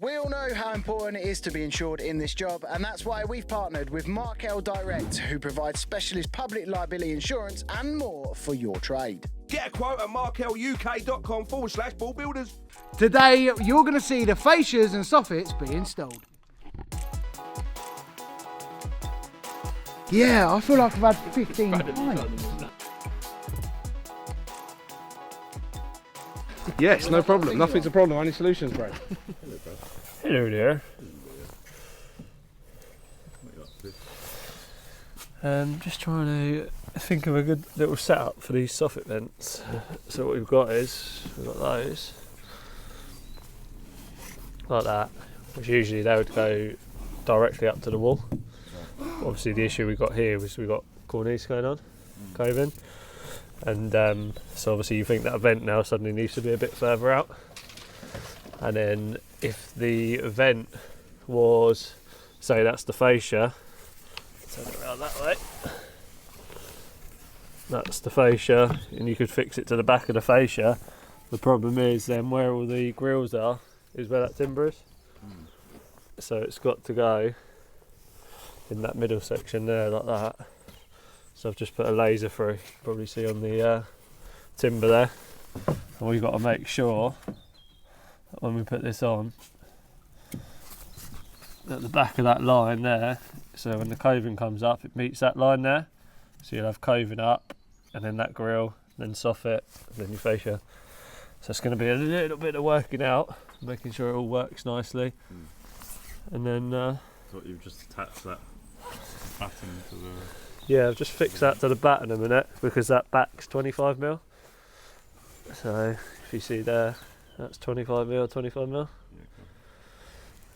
We all know how important it is to be insured in this job, and that's why we've partnered with Markel Direct, who provides specialist public liability insurance and more for your trade. Get a quote at markeluk.com/ball builders. Today, you're going to see the fascias and soffits be installed. Yeah, I feel like I've had 15 pints. Yes, no problem. Nothing's a problem. Only solutions, bro. Hello there. Just trying to think of a good little setup for these soffit vents. So what we've got is, we've got those. Like that. Which usually they would go directly up to the wall. Obviously the issue we got here was we got cornice going on, Coving. And so obviously you think that vent now suddenly needs to be a bit further out. And then if the vent was, say that's the fascia, turn it around that way. That's the fascia, and you could fix it to the back of the fascia. The problem is then where all the grills are is where that timber is. So it's got to go in that middle section there like that. So I've just put a laser through, you can probably see on the timber there. And we've got to make sure that when we put this on, at the back of that line there, so when the coving comes up, it meets that line there. So you'll have coving up, and then that grill, then soffit, and then your fascia. So it's going to be a little bit of working out, making sure it all works nicely. And then So you've just attached that batten to the... Yeah, I've just fixed that to the batten a minute because that back's 25mm. So if you see there, that's 25mm, 25mm. Yeah, cool.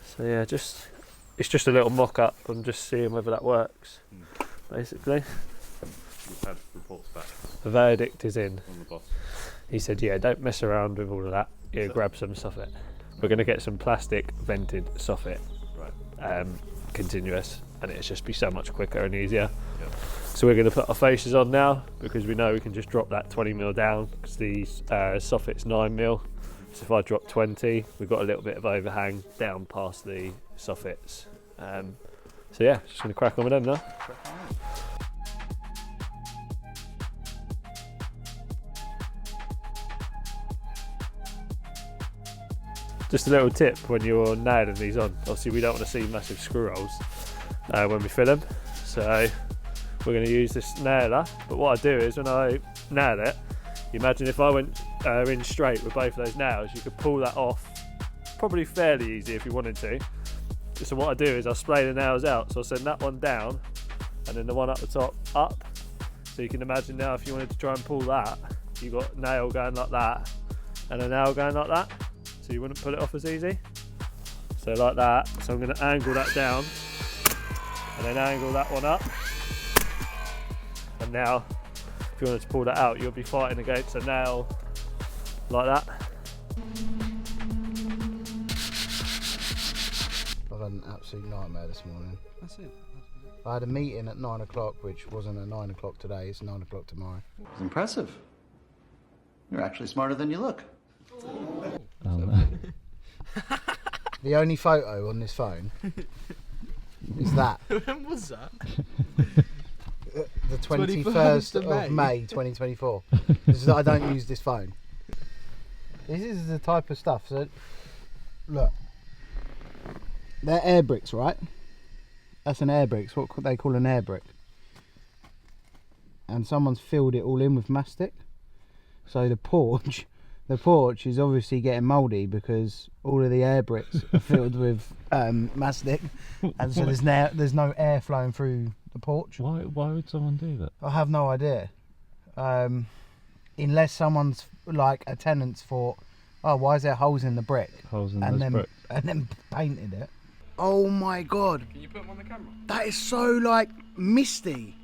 So yeah, it's just a little mock-up. I'm just seeing whether that works, basically. You've had reports back The verdict is in. from the boss. He said, yeah, don't mess around with all of that. Yeah, grab some soffit. We're going to get some plastic vented soffit, Right. continuous, and it'll just be so much quicker and easier. Yeah. So we're going to put our fascias on now because we know we can just drop that 20mm down because these soffit's 9mm. So if I drop 20, we've got a little bit of overhang down past the soffits. So yeah, just going to crack on with them now. Just a little tip when you're nailing these on. Obviously we don't want to see massive screw holes when we fill them. So we're going to use this nailer, but what I do is when I nail it, you imagine if I went in straight with both of those nails, you could pull that off probably fairly easy if you wanted to. So what I do is I'll splay the nails out, so I'll send that one down and then the one up the top up. So you can imagine now if you wanted to try and pull that, you've got a nail going like that and a nail going like that, so you wouldn't pull it off as easy. So like that, so I'm going to angle that down and then angle that one up. And now, if you wanted to pull that out, you'll be fighting against a nail like that. I've had an absolute nightmare this morning. That's it. I had a meeting at 9 o'clock, which wasn't at 9 o'clock today, it's 9 o'clock tomorrow. It's impressive. You're actually smarter than you look. The only photo on this phone is that. When was that? The 21st of May 2024. This is, I don't use this phone. This is the type of stuff. So, look, they're air bricks, right? That's an air brick. It's what they call an air brick. And someone's filled it all in with mastic. So the porch is obviously getting mouldy because all of the air bricks are filled with mastic, and so there's no air flowing through the porch. Why would someone do that? I have no idea. Unless someone's like a tenant's thought, oh, why is there holes in the brick? Holes in and those bricks. And then painted it. Oh my god. Can you put them on the camera? That is so like misty.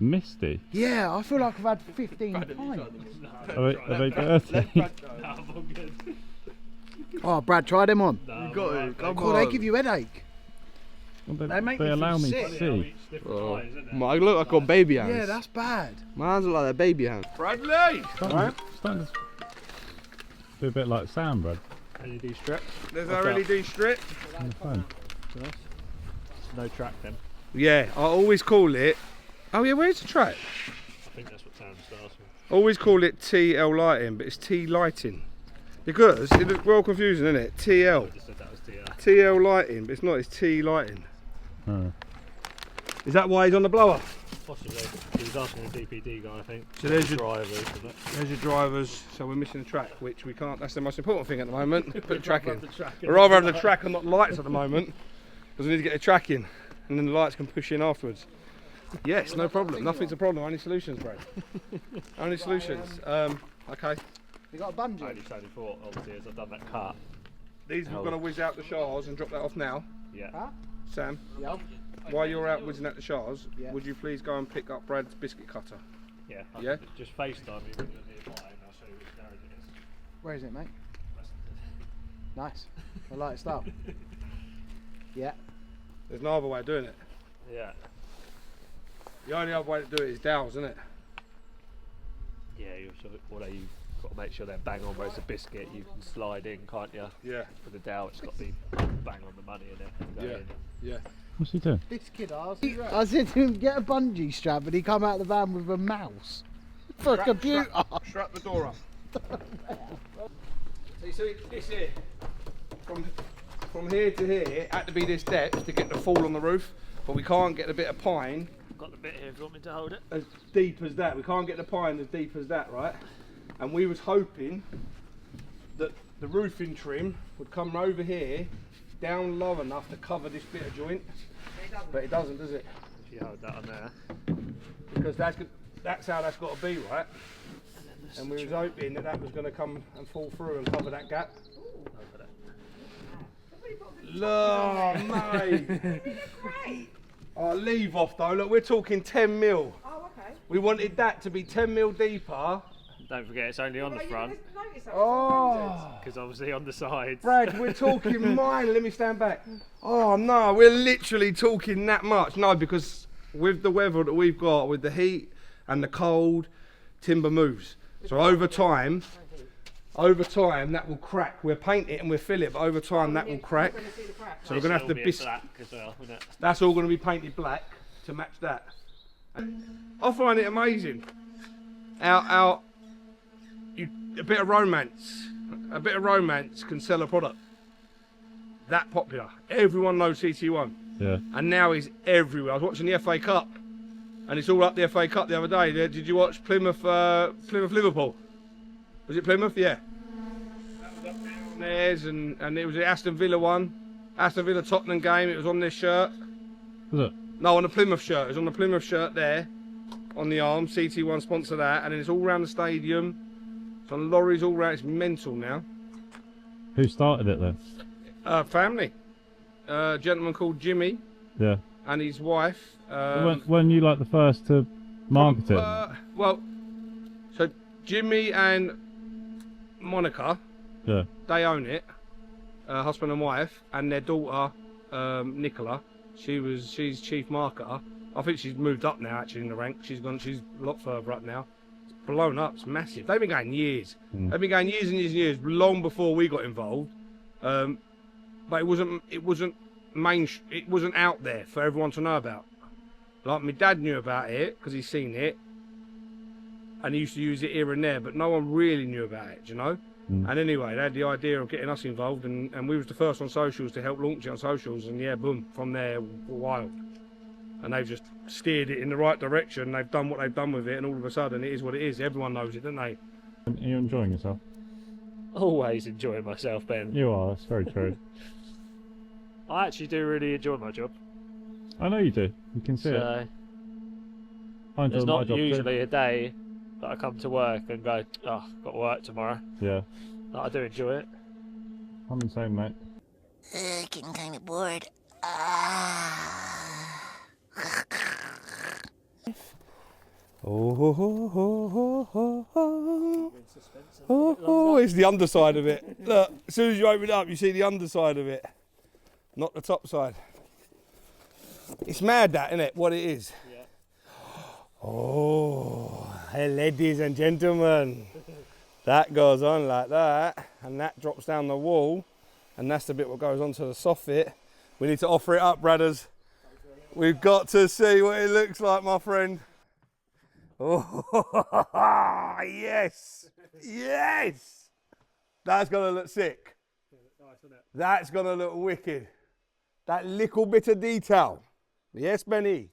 Misty? Yeah, I feel like I've had 15 pints. Are they dirty? Oh, Brad, try them on. You got it. Come God, on. they give you headache. Well, They make they me allow feel me sick. to see. Oh. I look like I got baby hands. Yeah, that's bad. My hands look like they're baby hands. Bradley! Starting to do a bit like Sam, Brad. LED strip. There's Watch our out. LED strip. Nice. No track then. Yeah, I always call it. Oh yeah, where's the track? I think that's what Sam starts with. I always call it TL lighting, but it's T lighting. Because it looks well confusing, isn't it? TL. I just said that was TR. TL lighting, but it's not, it's T lighting. Is that why he's on the blower? Possibly. He was asking the DPD guy, I think. So there's your drivers. Isn't it? There's your drivers, so we're missing a track, which we can't, that's the most important thing at the moment, put the track in. We'd rather have the track and not the lights at the moment, because we need to get the track in, and then the lights can push in afterwards. Yes, no problem, nothing's a problem, only solutions, Brad. Only solutions. Okay. You got a bungee? I only thought, obviously, as I've done that cut. These we're going to whiz out the shars and drop that off now. Yeah. Huh? Sam, Yeah. while you're out whizzing out the shars, Yeah. would you please go and pick up Brad's biscuit cutter? Yeah. Yeah? Just FaceTime me when you're nearby and I'll show you which garage it is. Where is it, mate? Nice. I like stuff. Yeah. There's no other way of doing it. Yeah. The only other way to do it is dowels, isn't it? Yeah, although you've got to make sure they're bang on, whereas a biscuit you can slide in, can't you? Yeah. For the dowel, it's got to be bang on the money in it. To go Yeah. in. Yeah. What's he doing? This kid asked. I said to him, get a bungee strap, and he come out of the van with a mouse for a computer. Strap the door up. So you see this here, from here to here, had to be this depth to get the fall on the roof, but we can't get a bit of pine I've got the bit here if you want me to hold it. as deep as that. We can't get the pine as deep as that, right? And we was hoping that the roofing trim would come over here, down low enough to cover this bit of joint, but it doesn't, does it? If you hold that on there. Because that's how that's got to be, right? And we was hoping that was going to come and fall through and cover that gap. Look, mate. Oh, leave off though. Look, we're talking 10 mil. Oh, okay. We wanted that to be 10 mil deeper. Don't forget it's only on the front, Oh, because obviously on the sides. Brad, we're talking mine. Let me stand back. Oh no, we're literally talking that much. No, because with the weather that we've got, with the heat and the cold, timber moves. So over time that will crack. We'll paint it and we'll fill it, but over time that will crack. So we're going to have to black as well, wouldn't it? That's all going to be painted black to match that. I find it amazing. A bit of romance can sell a product. That popular. Everyone knows CT1. Yeah. And now he's everywhere. I was watching the FA Cup, and it's all up the FA Cup the other day. Did you watch Plymouth Liverpool? Was it Plymouth? Yeah. That was up down theirs, and it was the Aston Villa one. Aston Villa Tottenham game. It was on this shirt. Was it? No, on the Plymouth shirt. It was on the Plymouth shirt there, on the arm. CT1 sponsor that, and then it's all around the stadium. It's on lorries all around. It's mental now. Who started it then? Family. A gentleman called Jimmy Yeah. and his wife. When you like the first to market it? Well, so Jimmy and Monica, Yeah. they own it, husband and wife, and their daughter, Nicola. She's chief marketer. I think she's moved up now actually in the rank. She's a lot further up now. It's blown up. It's massive. They've been going years. They've been going years and years and years, long before we got involved. But it wasn't it wasn't out there for everyone to know about. Like my dad knew about it because he's seen it, and he used to use it here and there, but no one really knew about it, you know. And anyway, they had the idea of getting us involved, and we was the first on socials to help launch it on socials, and yeah, boom, from there, wild. And they've just steered it in the right direction. They've done what they've done with it, and all of a sudden, it is what it is. Everyone knows it, don't they? Are you enjoying yourself? Always enjoying myself, Ben. You are, that's very true. I actually do really enjoy my job. I know you do. You can see it. So I enjoy there's my not job usually a day that I come to work and go, oh, got work tomorrow. too. Yeah. Like, I do enjoy it. I'm the same, mate. Getting kind of bored. Oh, it's the underside of it. Look, as soon as you open it up, you see the underside of it, not the top side. It's mad that, isn't it, what it is? Yeah. Oh, hey ladies and gentlemen. That goes on like that, and that drops down the wall, and that's the bit what goes onto the soffit. We need to offer it up, brothers. We've got to see what it looks like, my friend. Oh, yes, yes. That's gonna look sick. That's gonna look wicked. That little bit of detail. Yes, Benny.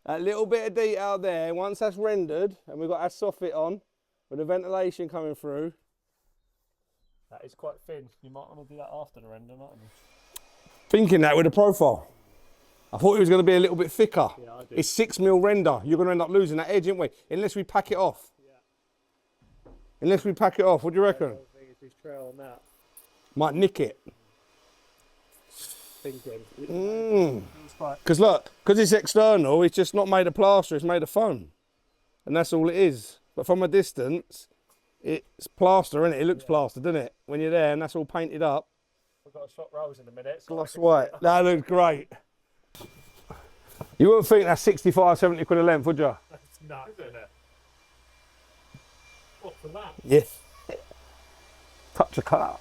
That little bit of detail there, once that's rendered, and we've got our soffit on, with the ventilation coming through. That is quite thin. You might want to do that after the render, mightn't you? Thinking that with the profile. I thought it was going to be a little bit thicker. Yeah, I do. It's 6mm render. You're going to end up losing that edge, aren't we? Unless we pack it off. Yeah. Unless we pack it off. What do you reckon? I think it's his trail on that. Might nick it. Thinking. Because look, because it's external, it's just not made of plaster, it's made of foam. And that's all it is. But from a distance, it's plaster, isn't it? It looks plaster, doesn't it? When you're there and that's all painted up. We've got to swap rolls in a minute. So Gloss white. That looks great. You wouldn't think that's 65, 70 quid a length, would you? That's nuts, isn't it? What for that? Yes. Touch of colour.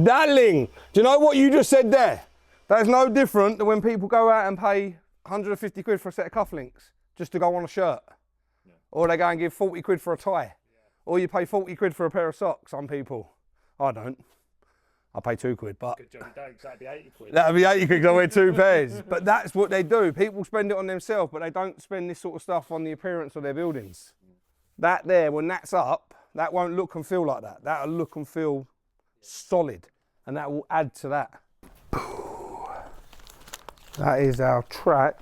Darling, do you know what you just said there? That's no different than when people go out and pay 150 quid for a set of cufflinks just to go on a shirt. Yeah. Or they go and give 40 quid for a tie. Yeah. Or you pay 40 quid for a pair of socks, some people. I don't. I pay 2 quid, but good job you don't, 'cause that'd be 80 quid. That'd be 80 quid because I wear 2 pairs. But that's what they do. People spend it on themselves, but they don't spend this sort of stuff on the appearance of their buildings. That there, when that's up, that won't look and feel like that. That'll look and feel solid, and that will add to that. That is our track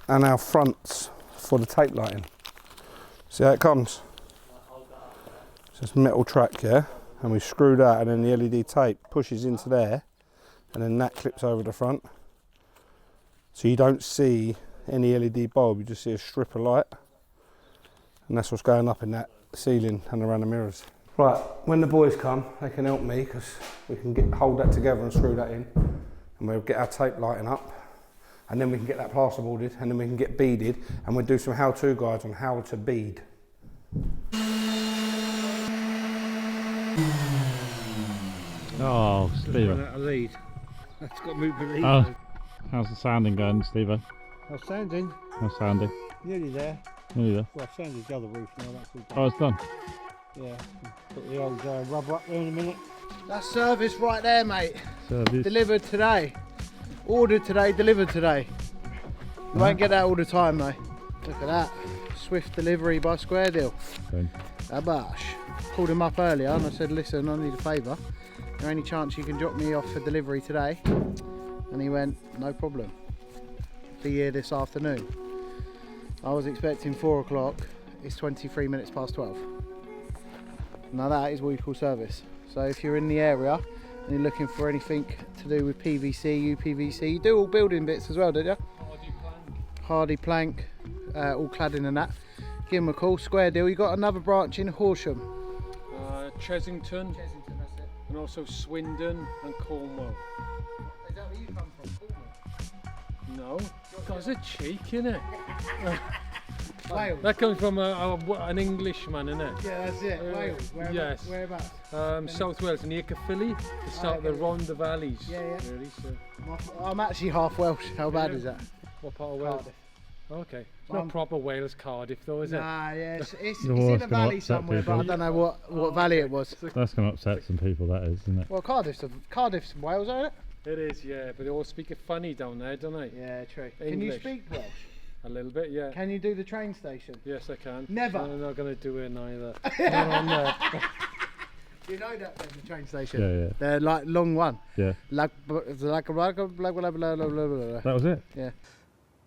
and our fronts for the tape lighting. See how it comes? It's this metal track, yeah? And we screw that, and then the LED tape pushes into there, and then that clips over the front. So you don't see any LED bulb, you just see a strip of light. And that's what's going up in that ceiling and around the mirrors. Right, when the boys come, they can help me, because we can hold that together and screw that in. And we'll get our tape lighting up, and then we can get that plasterboarded, and then we can get beaded, and we'll do some how-to guides on how to bead. Oh, Steve. Out of lead. That's got to move the lead. Oh, how's the sounding going, Steve? How's sounding? How's sounding? Nearly there. Nearly there. Well, I've sounded the other roof now. That's all done. Oh, it's done. Yeah. Put the old rubber up there in a minute. That's service right there, mate. Service. Delivered today. Ordered today, delivered today. You won't get that all the time, though. Look at that. Swift delivery by Square Deal. Okay. Abash. Called him up earlier and I said, listen, I need a favour. Is there any chance you can drop me off for delivery today? And he went, no problem. Be here this afternoon. I was expecting 4 o'clock. It's 23 minutes past 12. Now that is what you call service. So if you're in the area and you're looking for anything to do with PVC, UPVC, you do all building bits as well, don't you? Hardy plank, all cladding and that. Give them a call, Square Deal. You got another branch in Horsham. Chesington, that's it. And also Swindon and Cornwall. Is that where you come from, Cornwall? No, that's a cheek, innit? Wales. That comes from an Englishman, innit? Yeah, that's it. Wales. Yes. Whereabouts? South Wales, near Caerphilly, the start of the Rhondda Valleys. Yeah. Really, so. I'm actually half Welsh. How bad is that? What part of Wales? Cardiff. Okay. It's not proper Wales Cardiff though, is it? Nah, yeah, it's Your in wife's a gonna valley upset somewhere, people. but I don't know what valley it was. That's going to upset some people, that is, isn't it? Well, Cardiff's Wales, isn't it? It is, yeah, but they all speak it funny down there, don't they? Yeah, true. Can you English. speak Welsh? A little bit, yeah. Can you do the train station? Yes, I can. Never. I'm not going to do it neither. Not on there. You know that then, the train station? Yeah, yeah. They're like long one. Yeah. Like blah, blah, blah, blah, blah, blah, blah. That was it? Yeah.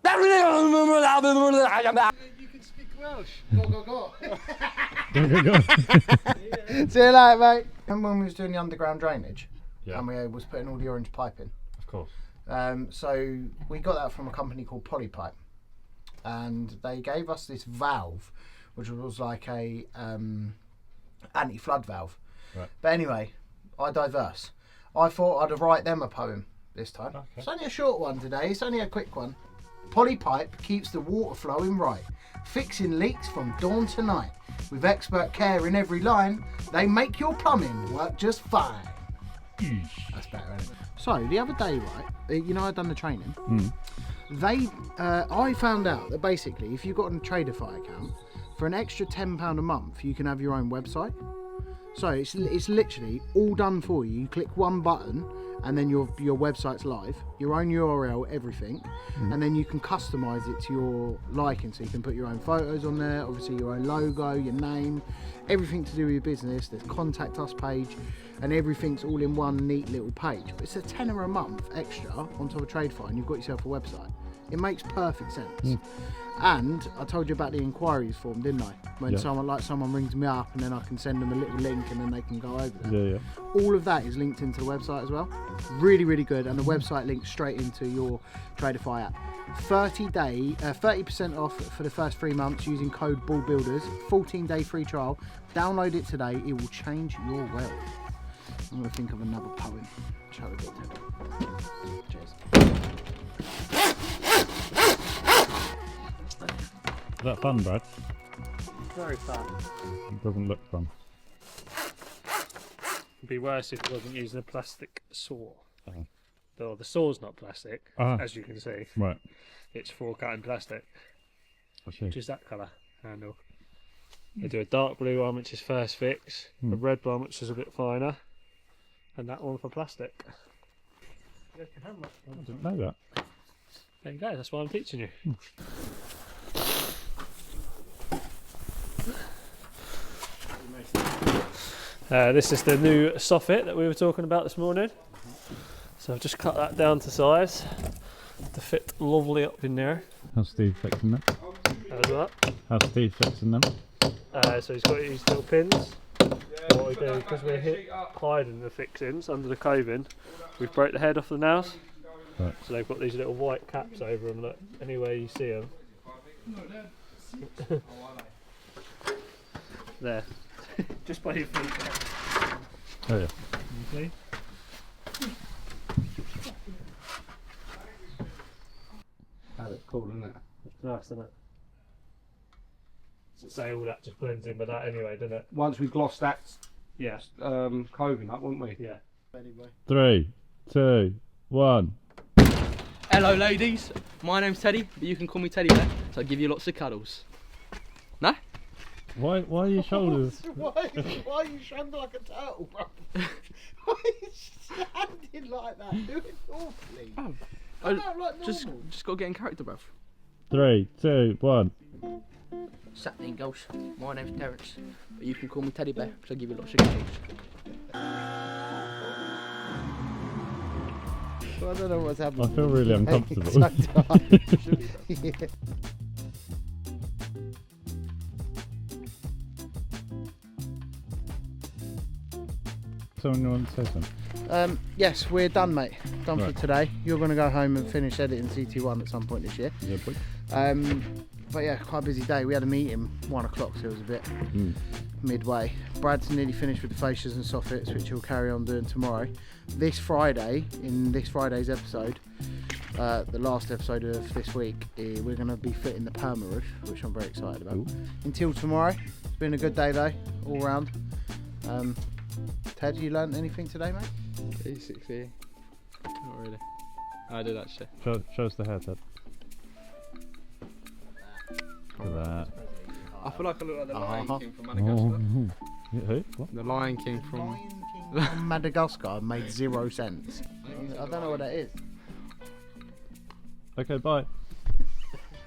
You can speak Welsh. Go. Go, go, go. See you later, mate. Remember when we was doing the underground drainage? Yeah. And we was putting all the orange pipe in? Of course. So we got that from a company called Polypipe, and they gave us this valve, which was like a anti-flood valve. Right. But anyway, I diverse. I thought I'd write them a poem this time. Okay. It's only a short one today. It's only a quick one. Polypipe keeps the water flowing right, fixing leaks from dawn to night. With expert care in every line, they make your plumbing work just fine. That's better, isn't it? So, the other day, right, you know, I'd done the training. I found out that basically, if you've got a Tradify account, for an extra £10 a month, you can have your own website. So it's literally all done for you. You click one button and then your website's live, your own URL, everything, and then you can customize it to your liking. So you can put your own photos on there, obviously your own logo, your name, everything to do with your business. There's contact us page, and everything's all in one neat little page. But it's a tenner a month extra on top of Tradify, and you've got yourself a website. It makes perfect sense. And I told you about the inquiries form, didn't I? When someone rings me up and then I can send them a little link and then they can go over that. All of that is linked into the website as well. Really, really good. And the website links straight into your Tradify app. 30% off for the first 3 months using code BALLBUILDERS. 14-day free trial. Download it today. It will change your world. I'm going to think of another poem. Shall we go? Cheers. Is that fun, Brad? Very fun. It doesn't look fun. It'd be worse if it wasn't using a plastic saw. Though the saw's not plastic, as you can see. Right. It's for cutting plastic. I see. Which is that colour handle. They do a dark blue one, which is first fix, a red one, which is a bit finer, and that one for plastic. I didn't know that. There you go, that's why I'm teaching you. This is the new soffit that we were talking about this morning. So I've just cut that down to size to fit lovely up in there. How's Steve fixing them? How's that? How's Steve fixing them? So he's got these little pins. What we do, because we're hiding the fixings under the coving, we've broke the head off the nails. Right. So they've got these little white caps over them, look, anywhere you see them. There. Just by your feet. Oh yeah. See? That looks cool, isn't it? It's nice, isn't it? So say all that just blends in with that anyway, doesn't it? Once we glossed that Yeah. coving up, wouldn't we? Yeah. 3, 2, 1. Hello ladies, my name's Teddy, but you can call me Teddy Bear, so I'll give you lots of cuddles. No? Why are your shoulders? Why are you standing like a turtle, bro? Why are you standing like that? Do it awfully. Like just got to get in character, bruv. 3, 2, 1. Saturday girls, my name's Terence, but you can call me Teddy Bear, because I'll give you lots of cuddles. Well, I don't know what's happening. I feel really uncomfortable. Yeah. Someone want to say something? Yes, we're done, mate. Done Right. for today. You're going to go home and finish editing CT1 at some point this year. Yeah, please. But yeah, quite a busy day. We had a meeting 1 o'clock, so it was a bit midway. Brad's nearly finished with the fascias and soffits, which he'll carry on doing tomorrow. This Friday, in this Friday's episode, the last episode of this week, we're going to be fitting the perma roof, which I'm very excited about. Ooh. Until tomorrow, it's been a good day though, all round. Ted, you learnt anything today, mate? Basically, not really. I did actually. Show us the hair, Ted. Look at that. I feel like I look like the Lion King from Oh. Madagascar. Yeah, who? What? The Lion King from... Lion King from Madagascar made 0 sense. I don't know what that is. Okay, bye.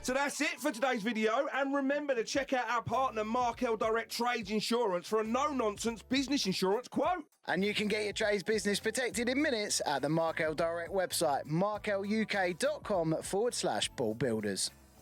So that's it for today's video, and remember to check out our partner Markel Direct Trades Insurance for a no-nonsense business insurance quote. And you can get your trades business protected in minutes at the Markel Direct website, markeluk.com/ballbuilders.